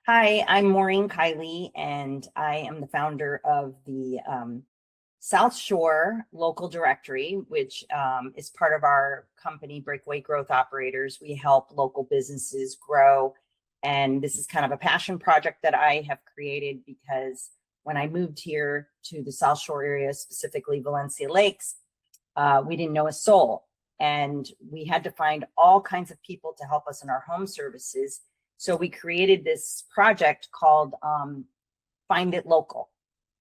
Hi, I'm Maureen Kiley, and I am the founder of the South Shore Local Directory, which is part of our company, Breakaway Growth Operators. We help local businesses grow. And this is kind of a passion project that I have created because when I moved here to the South Shore area, specifically Valencia Lakes, we didn't know a soul. And we had to find all kinds of people to help us in our home services. So we created this project called Find It Local.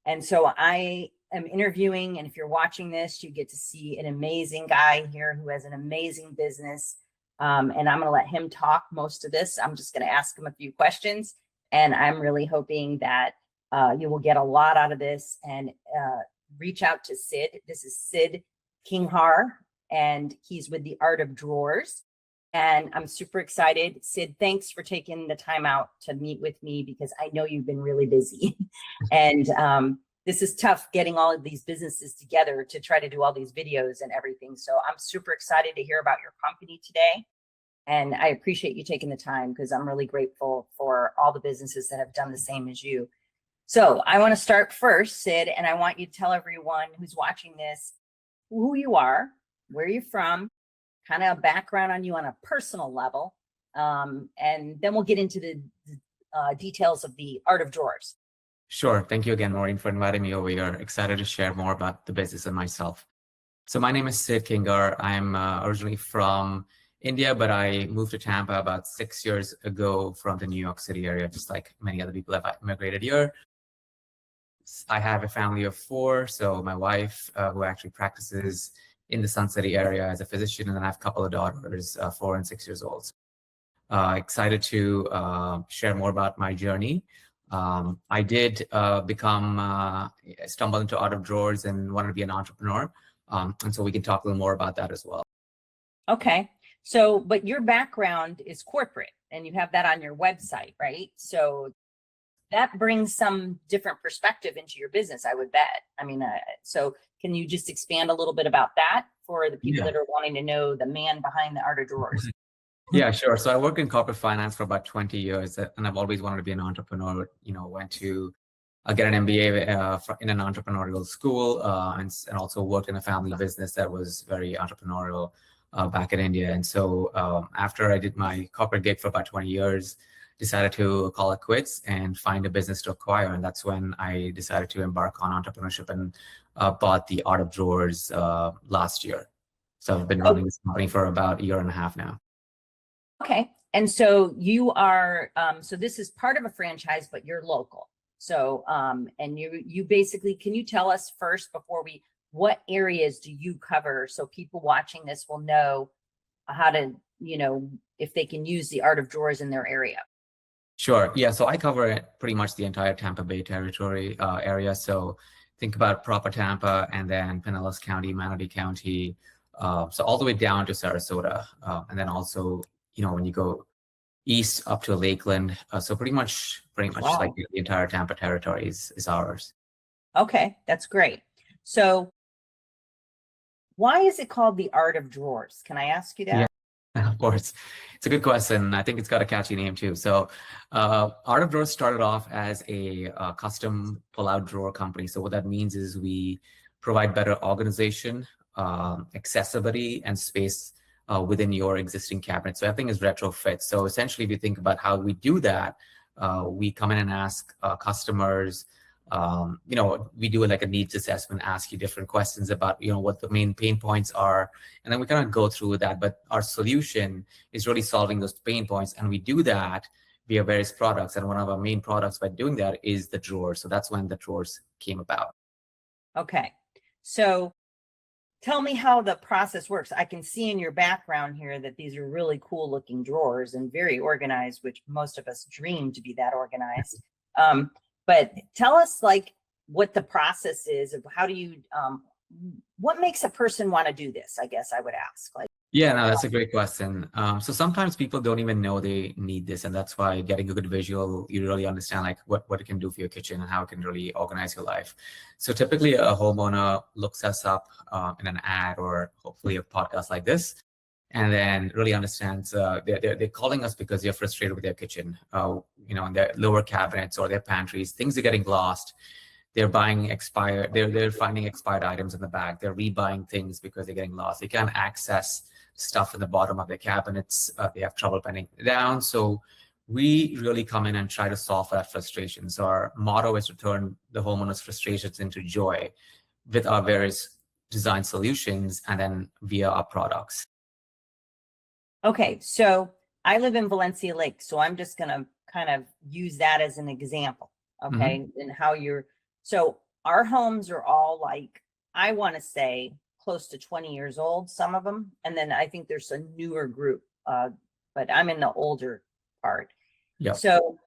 And so I am interviewing, and if you're watching this, you get to see an amazing guy here who has an amazing business. And I'm going to let him talk most of this. I'm just going to ask him a few questions, and I'm really hoping that you will get a lot out of this and reach out to Sid. This is Sid Kinghar, and he's with the Art of Drawers. And I'm super excited. Sid, thanks for taking the time out to meet with me because I know you've been really busy. And this is tough getting all of these businesses together to try to do all these videos and everything. So I'm super excited to hear about your company today. And I appreciate you taking the time because I'm really grateful for all the businesses that have done the same as you. So I want to start first, Sid, and I want you to tell everyone who's watching this who you are, where you're from, kind of a background on you on a personal level. And then we'll get into the details of the Art of Drawers. Sure. Thank you again, Maureen, for inviting me over here. Excited to share more about the business and myself. So my name is Sid Kinghar. I'm originally from India, but I moved to Tampa about 6 years ago from the New York City area, just like many other people have immigrated here. I have a family of 4. So my wife, who actually practices in the Sun City area as a physician, and then I have a couple of daughters, 4 and 6 years old. Excited to share more about my journey. I did stumble into Art of Drawers and wanted to be an entrepreneur. And so we can talk a little more about that as well. Okay. So, but your background is corporate and you have that on your website, right? So that brings some different perspective into your business, I would bet. I mean, so can you just expand a little bit about that for the people that are wanting to know the man behind the Art of Drawers? Yeah, sure. So I worked in corporate finance for about 20 years, and I've always wanted to be an entrepreneur. Went to get an MBA in an entrepreneurial school, and also worked in a family business that was very entrepreneurial back in India. And so after I did my corporate gig for about 20 years, decided to call it quits and find a business to acquire. And that's when I decided to embark on entrepreneurship and bought the Art of Drawers last year. So I've been running this company for about a year and a half now. Okay. And so you are, so this is part of a franchise, but you're local. So, and you basically, can you tell us first what areas do you cover so people watching this will know how to, if they can use the Art of Drawers in their area? Sure. Yeah. So I cover pretty much the entire Tampa Bay territory area. So think about proper Tampa and then Pinellas County, Manatee County, so all the way down to Sarasota. And then also, when you go east up to Lakeland, so pretty much wow. Like the entire Tampa territory is ours. Okay, that's great. So why is it called the Art of Drawers? Can I ask you that? Yeah. Of course. It's a good question. I think it's got a catchy name too. So Art of Drawers started off as a custom pull-out drawer company. So what that means is we provide better organization, accessibility, and space within your existing cabinet. So everything is retrofit. So essentially, if you think about how we do that, we come in and ask customers, we do like a needs assessment, ask you different questions about, what the main pain points are. And then we kind of go through that. But our solution is really solving those pain points. And we do that via various products. And one of our main products by doing that is the drawers. So that's when the drawers came about. Okay. So tell me how the process works. I can see in your background here that these are really cool looking drawers and very organized, which most of us dream to be that organized. But tell us what the process is of how do you, what makes a person want to do this? I guess I would ask. Yeah, no, that's a great question. So sometimes people don't even know they need this, and that's why getting a good visual, you really understand what it can do for your kitchen and how it can really organize your life. So typically a homeowner looks us up in an ad or hopefully a podcast like this, and then really understands they're calling us because they're frustrated with their kitchen, and their lower cabinets or their pantries, things are getting lost. They're buying expired, they're finding expired items in the back. They're rebuying things because they're getting lost. They can't access stuff in the bottom of their cabinets. They have trouble pinning it down. So we really come in and try to solve that frustration. So our motto is to turn the homeowner's frustrations into joy with our various design solutions and then via our products. Okay, so I live in Valencia Lake, so I'm just going to kind of use that as an example, okay, and how so our homes are all like, I want to say close to 20 years old, some of them, and then I think there's a newer group, but I'm in the older part. Yeah. So,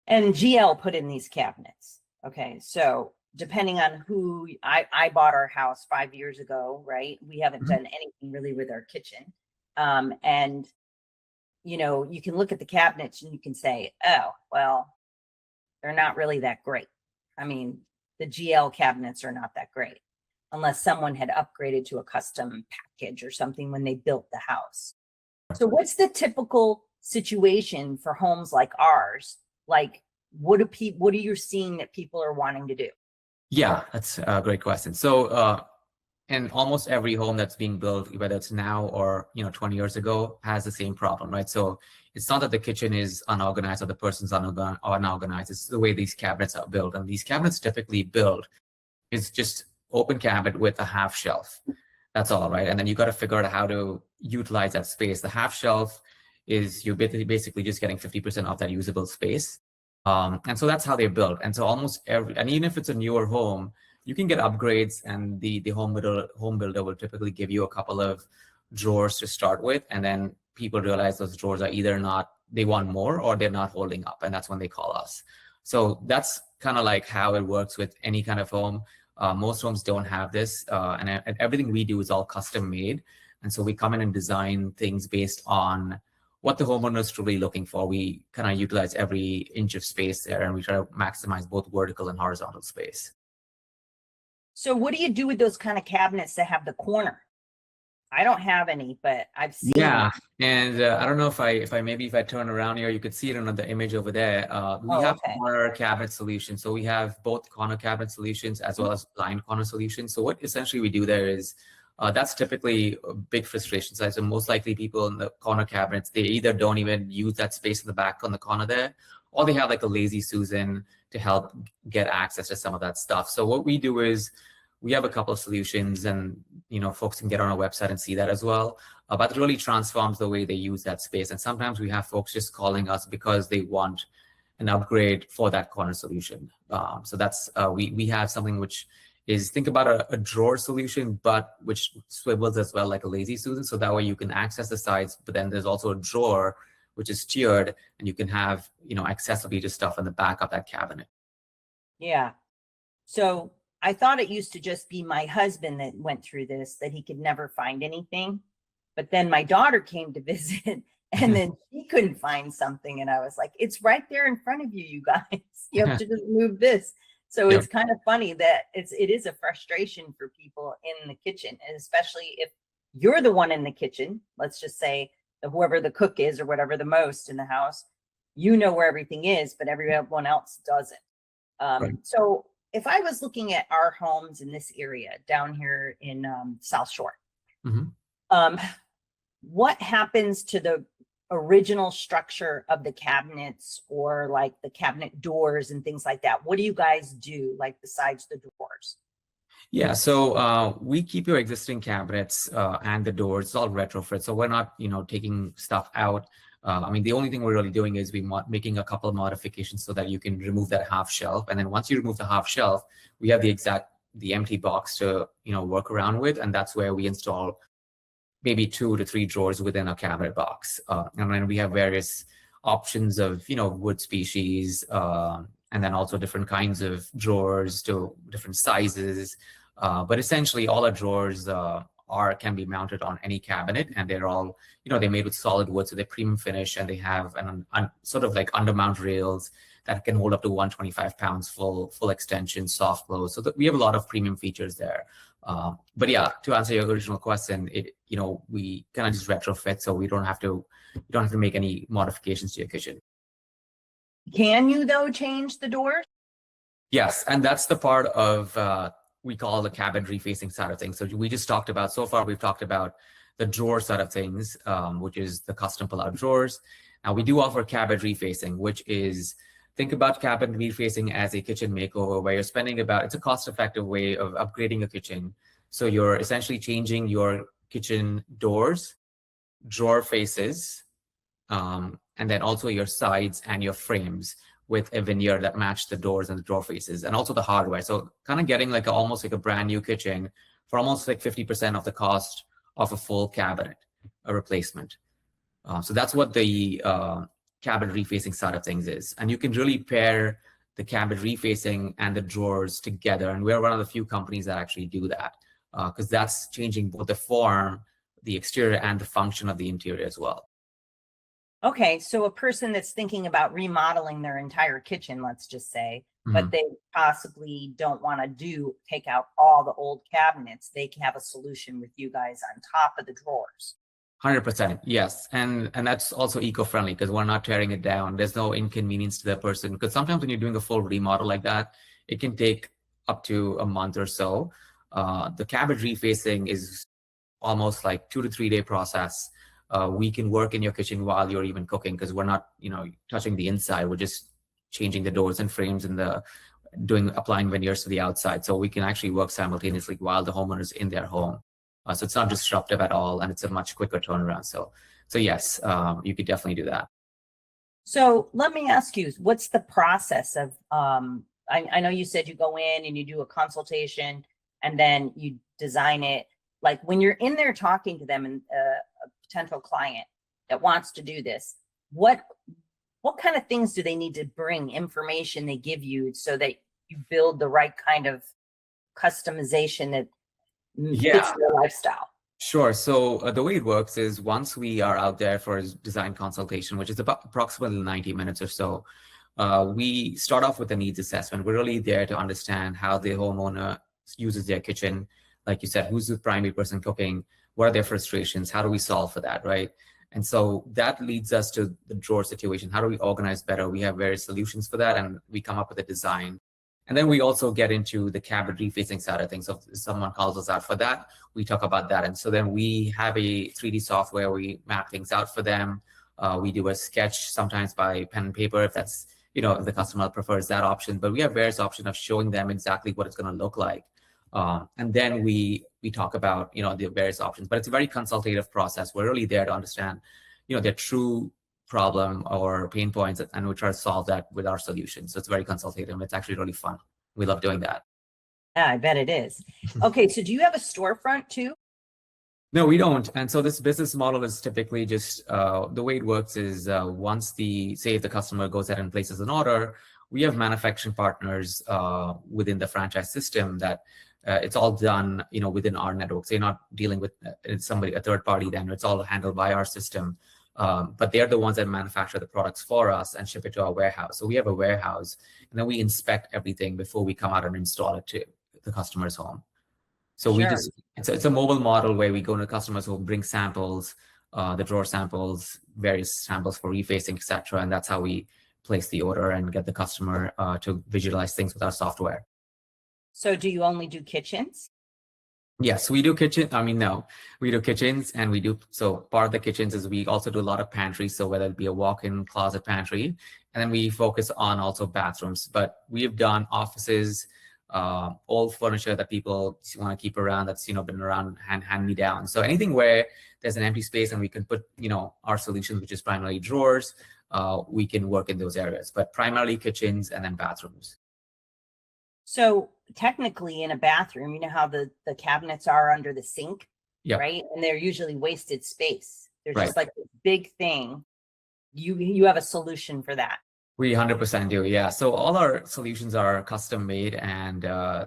and GL put in these cabinets, okay, so depending on who, I bought our house 5 years ago, right? We haven't done anything really with our kitchen. And, you can look at the cabinets and you can say, oh, well, they're not really that great. I mean, the GL cabinets are not that great unless someone had upgraded to a custom package or something when they built the house. So what's the typical situation for homes like ours? Like, what are you seeing that people are wanting to do? Yeah, that's a great question. So, and almost every home that's being built, whether it's now or 20 years ago, has the same problem, right? So it's not that the kitchen is unorganized or the person's unorganized. It's the way these cabinets are built, and these cabinets typically built is just open cabinet with a half shelf. That's all, right? And then you got to figure out how to utilize that space. The half shelf is you're basically just getting 50% of that usable space. And so that's how they're built. And so almost and even if it's a newer home, you can get upgrades, and the home builder will typically give you a couple of drawers to start with, and then people realize those drawers are either they want more or they're not holding up, and that's when they call us. So that's kind of like how it works with any kind of home. Most homes don't have this, and everything we do is all custom made. And so we come in and design things based on what the homeowner is truly looking for. We kind of utilize every inch of space there, and we try to maximize both vertical and horizontal space. So what do you do with those kind of cabinets that have the corner? I don't have any, but I've seen. Yeah, and I don't know if I turn around here, you could see it on the image over there. We have corner cabinet solutions. So we have both corner cabinet solutions as well as blind corner solutions. So what essentially we do there is that's typically a big frustration side. So most likely people in the corner cabinets, they either don't even use that space in the back on the corner there, or they have like a lazy Susan to help get access to some of that stuff. So what we do is we have a couple of solutions, and folks can get on our website and see that as well. But it really transforms the way they use that space. And sometimes we have folks just calling us because they want an upgrade for that corner solution. So that's we have something which is, think about a drawer solution, but which swivels as well like a lazy Susan. So that way you can access the sides, but then there's also a drawer which is tiered, and you can have accessibility to stuff in the back of that cabinet. Yeah. So I thought it used to just be my husband that went through this, that he could never find anything. But then my daughter came to visit, and then she couldn't find something. And I was like, it's right there in front of you, you guys. You have to just move this. So it's kind of funny that it is a frustration for people in the kitchen, and especially if you're the one in the kitchen. Let's just say whoever the cook is or whatever the most in the house, where everything is, but everyone else doesn't. So if I was looking at our homes in this area down here in South Shore, what happens to the original structure of the cabinets, or like the cabinet doors and things like that? What do you guys do, like besides the doors? Yeah, so we keep your existing cabinets and the doors. It's all retrofit, so we're not taking stuff out. I mean, the only thing we're really doing is making a couple of modifications so that you can remove that half shelf. And then once you remove the half shelf, we have the empty box to work around with, and that's where we install maybe 2 to 3 drawers within a cabinet box. And then we have various options of wood species, and then also different kinds of drawers to different sizes. But essentially, all our drawers can be mounted on any cabinet, and they're all they're made with solid wood, so they're premium finish, and they have an sort of like undermount rails that can hold up to 125 pounds, full extension, soft close. So we have a lot of premium features there. But yeah, to answer your original question, we kind of just retrofit, so you don't have to make any modifications to your kitchen. Can you though change the doors? Yes, and that's the part of we call the cabin refacing side of things. So so far we've talked about the drawer side of things, which is the custom pull-out drawers. Now we do offer cabin refacing, which is, think about cabin refacing as a kitchen makeover where you're it's a cost-effective way of upgrading a kitchen. So you're essentially changing your kitchen doors, drawer faces, and then also your sides and your frames with a veneer that match the doors and the drawer faces, and also the hardware. So kind of getting almost like a brand new kitchen for almost like 50% of the cost of a full cabinet, a replacement. So that's what the cabin refacing side of things is. And you can really pair the cabin refacing and the drawers together. And we're one of the few companies that actually do that, because that's changing both the form, the exterior, and the function of the interior as well. Okay, so a person that's thinking about remodeling their entire kitchen, let's just say, but they possibly don't want to take out all the old cabinets, they can have a solution with you guys on top of the drawers. 100%, yes. And that's also eco-friendly because we're not tearing it down. There's no inconvenience to the person, because sometimes when you're doing a full remodel like that, it can take up to a month or so. The cabin refacing is almost like 2 to 3 day process. We can work in your kitchen while you're even cooking, because we're not, touching the inside. We're just changing the doors and frames and applying veneers to the outside. So we can actually work simultaneously while the homeowner's in their home. So it's not disruptive at all, and it's a much quicker turnaround. So yes, you could definitely do that. So let me ask you, what's the process of, I know you said you go in and you do a consultation and then you design it. Like when you're in there talking to them and a potential client that wants to do this, what kind of things do they need to bring, information they give you so that you build the right kind of customization that fits their lifestyle? Sure. So the way it works is once we are out there for a design consultation, which is about approximately 90 minutes or so, we start off with a needs assessment. We're really there to understand how the homeowner uses their kitchen. Like you said, who's the primary person cooking? What are their frustrations? How do we solve for that, right? And so that leads us to the drawer situation. How do we organize better? We have various solutions for that, and we come up with a design. And then we also get into the cabin refacing side of things. So if someone calls us out for that, we talk about that. And so then we have a 3D software. We map things out for them. We do a sketch sometimes by pen and paper if that's, if the customer prefers that option. But we have various options of showing them exactly what it's going to look like. And then we talk about, the various options. But it's a very consultative process. We're really there to understand, their true problem or pain points, and we try to solve that with our solution. So it's very consultative. It's actually really fun. We love doing that. Yeah, I bet it is. Okay, so do you have a storefront too? No, we don't. And so this business model is typically just, the way it works is once if the customer goes ahead and places an order, we have manufacturing partners within the franchise system that it's all done, within our network. So you're not dealing with a third party then. It's all handled by our system. But they're the ones that manufacture the products for us and ship it to our warehouse. So we have a warehouse, and then we inspect everything before we come out and install it to the customer's home. So it's a mobile model where we go to customers who bring samples, the drawer samples, various samples for refacing, etc. And that's how we place the order and get the customer to visualize things with our software. So do you only do kitchens? Yes, we do no, we do kitchens, and so part of the kitchens is we also do a lot of pantries. So whether it be a walk-in closet pantry, and then we focus on also bathrooms, but we have done offices, old furniture that people want to keep around, that's, been around hand me down. So anything where there's an empty space and we can put, our solutions, which is primarily drawers, we can work in those areas, but primarily kitchens and then bathrooms. So technically in a bathroom, you know how the cabinets are under the sink, right? And they're usually wasted space. They're just like this big thing. You have a solution for that. We 100% do, yeah. So all our solutions are custom made, and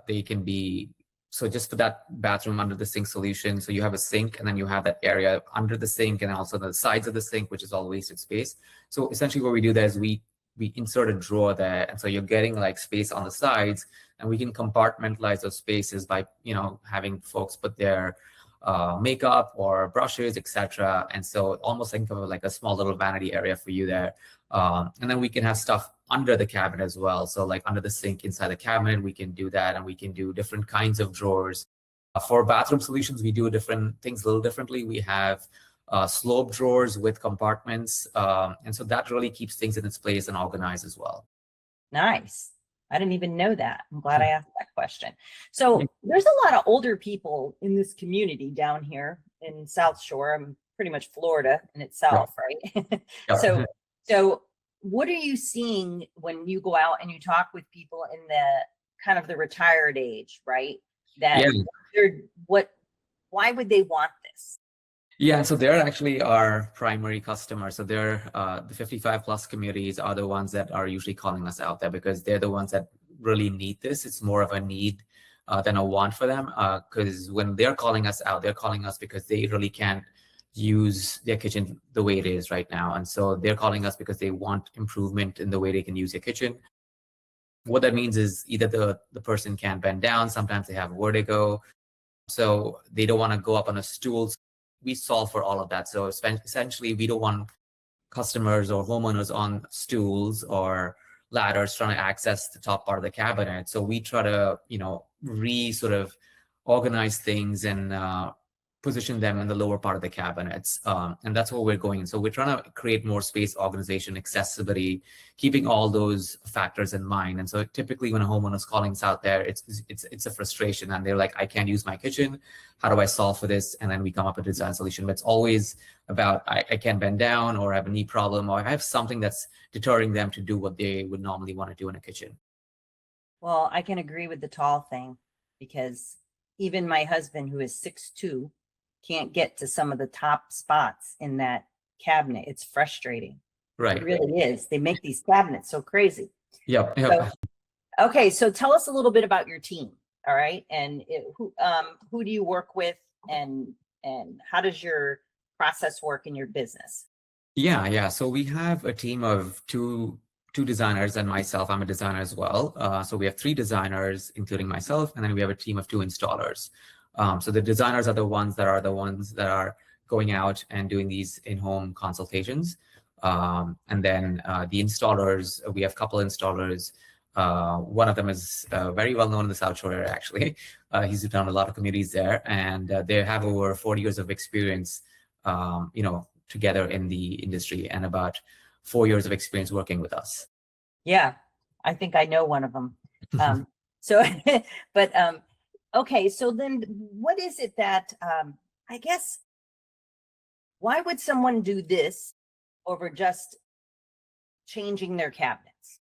they can be, so just for that bathroom under the sink solution, so you have a sink and then you have that area under the sink and also the sides of the sink, which is all wasted space. So essentially what we do there is we we insert a drawer there. And so you're getting like space on the sides, and we can compartmentalize those spaces by, having folks put their makeup or brushes, etc. And so almost think of like a small little vanity area for you there. And then we can have stuff under the cabinet as well. So like under the sink inside the cabinet, we can do that, and we can do different kinds of drawers. For bathroom solutions, we do different things a little differently. We have slope drawers with compartments. And so that really keeps things in its place and organized as well. Nice. I didn't even know that. I'm glad I asked that question. So there's a lot of older people in this community down here in South Shore. I'm pretty much Florida in itself, right? Yeah. So what are you seeing when you go out and you talk with people in the kind of the retired age, right? That why would they want this? Yeah, so they're actually our primary customers. So they're the 55 plus communities are the ones that are usually calling us out there, because they're the ones that really need this. It's more of a need than a want for them. Because when they're calling us out, they're calling us because they really can't use their kitchen the way it is right now. And so they're calling us because they want improvement in the way they can use their kitchen. What that means is either the person can't bend down, sometimes they have vertigo, so they don't want to go up on a stool. We solve for all of that. So essentially, we don't want customers or homeowners on stools or ladders trying to access the top part of the cabinet. So we try to, sort of organize things and position them in the lower part of the cabinets. And that's what we're going in. So we're trying to create more space, organization, accessibility, keeping all those factors in mind. And so typically when a homeowner is calling us out there, it's a frustration, and they're like, I can't use my kitchen. How do I solve for this? And then we come up with a design solution. But it's always about, I can't bend down, or I have a knee problem, or I have something that's deterring them to do what they would normally want to do in a kitchen. Well, I can agree with the tall thing, because even my husband, who is 6'2", can't get to some of the top spots in that cabinet. It's frustrating. Right. It really is. They make these cabinets so crazy. Yep. So, okay. So tell us a little bit about your team. All right. And who do you work with, and how does your process work in your business? Yeah. So we have a team of two designers and myself. I'm a designer as well. So we have 3 designers, including myself, and then we have a team of 2 installers. So the designers are the ones that are going out and doing these in-home consultations. And then the installers, we have a couple installers. One of them is very well known in the South Shore area, actually. He's done a lot of communities there, and they have over 40 years of experience, together in the industry, and about 4 years of experience working with us. Yeah, I think I know one of them. Okay, so then what is it that, I guess, why would someone do this over just changing their cabinets?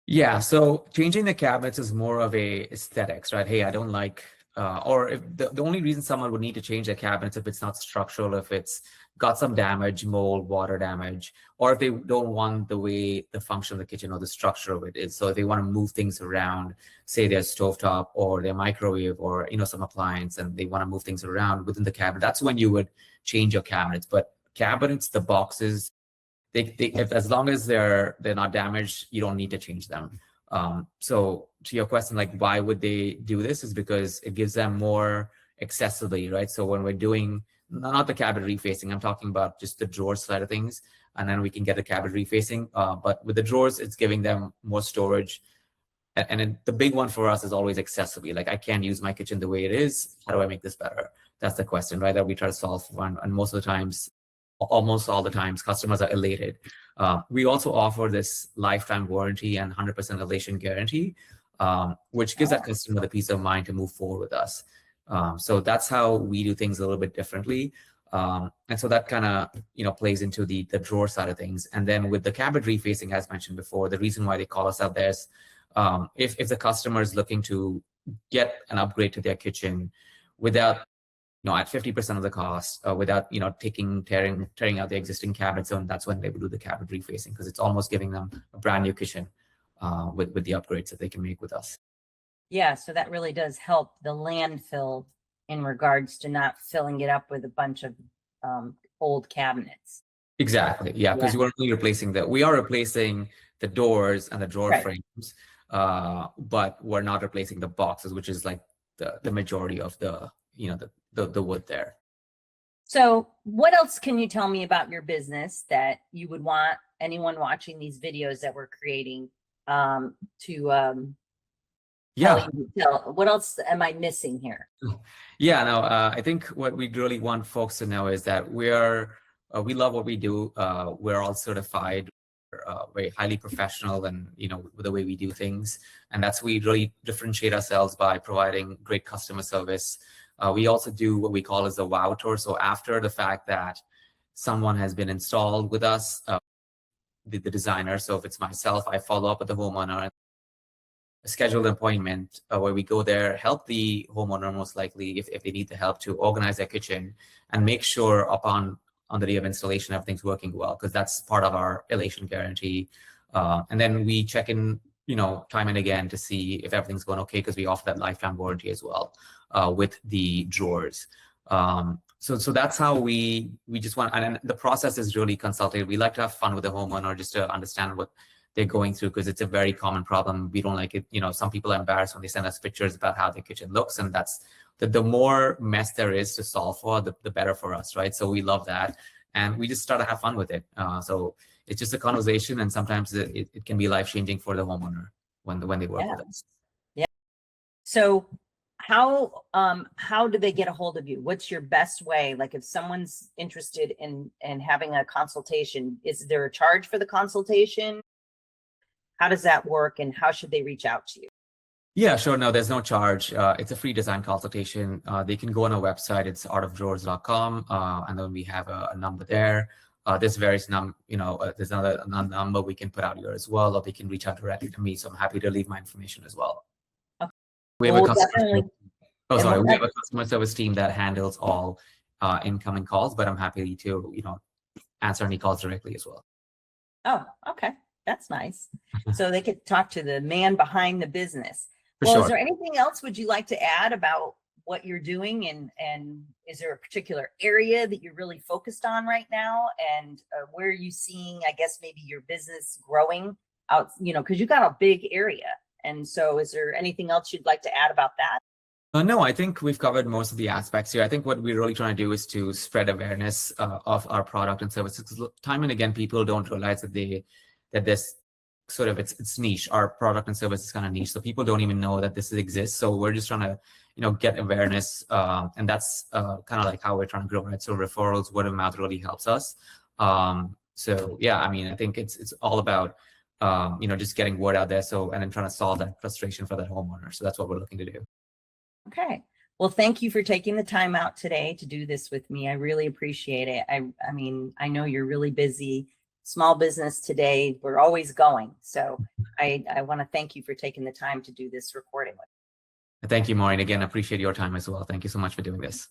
Yeah, so changing the cabinets is more of a aesthetics, right? Hey, I don't like, or if the only reason someone would need to change their cabinets if it's not structural, if it's got some damage, mold, water damage, or if they don't want the way the function of the kitchen or the structure of it is. So if they want to move things around, say their stovetop or their microwave or some appliance, and they want to move things around within the cabinet, that's when you would change your cabinets. But cabinets, the boxes, if as long as they're not damaged, you don't need to change them. So to your question, like why would they do this, is because it gives them more accessibility, right? So when we're doing not the cabinet refacing, I'm talking about just the drawer side of things, and then we can get a cabinet refacing. But with the drawers, it's giving them more storage. And the big one for us is always accessibility. Like, I can't use my kitchen the way it is. How do I make this better? That's the question, right? That we try to solve for. And most of the times, almost all the times, customers are elated. We also offer this lifetime warranty and 100% elation guarantee, which gives that customer the peace of mind to move forward with us. So that's how we do things a little bit differently. And so that kind of, plays into the drawer side of things. And then with the cabinet refacing, as mentioned before, the reason why they call us out there is if the customer is looking to get an upgrade to their kitchen without, at 50% of the cost, without, tearing out the existing cabinets, and that's when they would do the cabinet refacing, because it's almost giving them a brand new kitchen with the upgrades that they can make with us. Yeah, so that really does help the landfill in regards to not filling it up with a bunch of old cabinets. Exactly. Yeah, because Yeah. we're only replacing we are replacing the doors and the drawer Right. frames, but we're not replacing the boxes, which is like the majority of the, you know, the wood there. So what else can you tell me about your business that you would want anyone watching these videos that we're creating to Yeah. tell? What else am I missing here? Yeah, no, I think what we really want folks to know is that we love what we do. We're all certified, very highly professional, and you know, with the way we do things, and that's we really differentiate ourselves by providing great customer service. We also do what we call as a wow tour. So after the fact that someone has been installed with us, the designer. So if it's myself, I follow up with the homeowner, schedule an appointment where we go there, help the homeowner most likely if they need the help to organize their kitchen and make sure on the day of installation everything's working well, because that's part of our elation guarantee. And then we check in, you know, time and again to see if everything's going okay, because we offer that lifetime warranty as well with the drawers. So that's how we just want, and the process is really consultative. We like to have fun with the homeowner just to understand what they're going through, because it's a very common problem. We don't like it. You know, some people are embarrassed when they send us pictures about how their kitchen looks, and that's the more mess there is to solve for, the better for us, right? So we love that, and we just start to have fun with it. So it's just a conversation, and sometimes it can be life-changing for the homeowner when they work with us. Yeah. So how do they get a hold of you? What's your best way? Like if someone's interested in having a consultation, is there a charge for the consultation? How does that work, and how should they reach out to you? Yeah, sure. No, there's no charge. It's a free design consultation. They can go on our website. It's artofdrawers.com, and then we have a number there. There's various there's another number we can put out here as well, or they can reach out directly to me. So I'm happy to leave my information as well. Okay. We have Well, a customer. definitely. We have a customer service team that handles all incoming calls, but I'm happy to answer any calls directly as well. Oh, okay. That's nice. So they could talk to the man behind the business. For Well, sure. is there anything else would you like to add about what you're doing, and is there a particular area that you're really focused on right now, and where are you seeing, I guess, maybe your business growing out, because you got a big area. And so is there anything else you'd like to add about that? No, I think we've covered most of the aspects here. I think what we're really trying to do is to spread awareness of our product and services. Because time and again, people don't realize that this sort of it's niche. Our product and service is kind of niche, so people don't even know that this exists. So we're just trying to get awareness, and that's kind of like how we're trying to grow, right? So referrals, word of mouth really helps us. So yeah, I mean, I think it's all about just getting word out there. So, and then trying to solve that frustration for that homeowner. So that's what we're looking to do. Okay. Well, thank you for taking the time out today to do this with me. I really appreciate it. I mean, I know you're really busy. Small business today, we're always going. So I want to thank you for taking the time to do this recording with me. Thank you, Maureen. Again, I appreciate your time as well. Thank you so much for doing this.